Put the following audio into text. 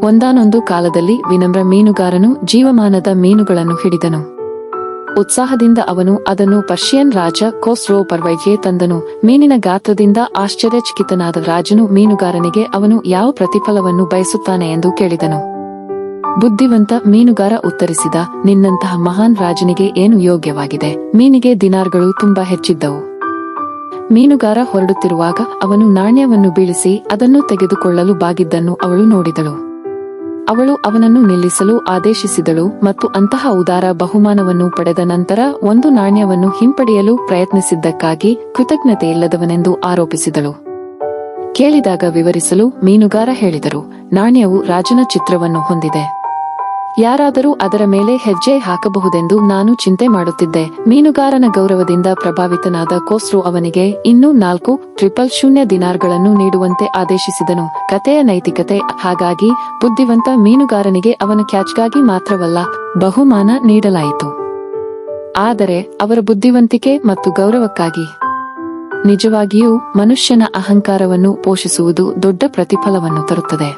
ಒಂದಾನೊಂದು ಕಾಲದಲ್ಲಿ ವಿನಮ್ರ ಮೀನುಗಾರನು ಜೀವಮಾನದ ಮೀನುಗಳನ್ನು ಹಿಡಿದನು. ಉತ್ಸಾಹದಿಂದ ಅವನು ಅದನ್ನು ಪರ್ಷಿಯನ್ ರಾಜ ಖೊಸ್ರೋ ಪರ್ವೈಗೆ ತಂದನು. ಮೀನಿನ ಗಾತ್ರದಿಂದ ಆಶ್ಚರ್ಯಚಕಿತನಾದ ರಾಜನು ಮೀನುಗಾರನಿಗೆ ಅವನು ಯಾವ ಪ್ರತಿಫಲವನ್ನು ಬಯಸುತ್ತಾನೆ ಎಂದು ಕೇಳಿದನು. ಬುದ್ಧಿವಂತ ಮೀನುಗಾರ ಉತ್ತರಿಸಿದ, ನಿನ್ನಂತಹ ಮಹಾನ್ ರಾಜನಿಗೆ ಏನು ಯೋಗ್ಯವಾಗಿದೆ? ಮೀನಿಗೆ ದಿನಾರ್ಗಳು ತುಂಬಾ ಹೆಚ್ಚಿದ್ದವು. ಮೀನುಗಾರ ಹೊರಡುತ್ತಿರುವಾಗ ಅವನು ನಾಣ್ಯವನ್ನು ಬೀಳಿಸಿ ಅದನ್ನು ತೆಗೆದುಕೊಳ್ಳಲು ಬಾಗಿದ್ದನ್ನು ಅವಳು ನೋಡಿದಳು. ಅವಳು ಅವನನ್ನು ನಿಲ್ಲಿಸಲು ಆದೇಶಿಸಿದಳು ಮತ್ತು ಅಂತಹ ಉದಾರ ಬಹುಮಾನವನ್ನು ಪಡೆದ ನಂತರ ಒಂದು ನಾಣ್ಯವನ್ನು ಹಿಂಪಡೆಯಲು ಪ್ರಯತ್ನಿಸಿದ್ದಕ್ಕಾಗಿ ಕೃತಜ್ಞತೆಯಿಲ್ಲದವನೆಂದು ಆರೋಪಿಸಿದಳು. ಕೇಳಿದಾಗ ವಿವರಿಸಲು ಮೀನುಗಾರ ಹೇಳಿದರು, ನಾಣ್ಯವು ರಾಜನ ಚಿತ್ರವನ್ನು ಹೊಂದಿದೆ. ಯಾರಾದರೂ ಅದರ ಮೇಲೆ ಹೆಜ್ಜೆ ಹಾಕಬಹುದೆಂದು ನಾನು ಚಿಂತೆ ಮಾಡುತ್ತಿದ್ದೆ. ಮೀನುಗಾರನ ಗೌರವದಿಂದ ಪ್ರಭಾವಿತನಾದ ಖೊಸ್ರೋ ಅವನಿಗೆ ಇನ್ನೂ 4,000 ದಿನಾರ್ಗಳನ್ನು ನೀಡುವಂತೆ ಆದೇಶಿಸಿದನು. ಕಥೆಯ ನೈತಿಕತೆ: ಹಾಗಾಗಿ ಬುದ್ಧಿವಂತ ಮೀನುಗಾರನಿಗೆ ಅವನ ಕ್ಯಾಚ್ಗಾಗಿ ಮಾತ್ರವಲ್ಲ, ಬಹುಮಾನ ನೀಡಲಾಯಿತು, ಆದರೆ ಅವರ ಬುದ್ಧಿವಂತಿಕೆ ಮತ್ತು ಗೌರವಕ್ಕಾಗಿ. ನಿಜವಾಗಿಯೂ ಮನುಷ್ಯನ ಅಹಂಕಾರವನ್ನು ಪೋಷಿಸುವುದು ದೊಡ್ಡ ಪ್ರತಿಫಲವನ್ನು ತರುತ್ತದೆ.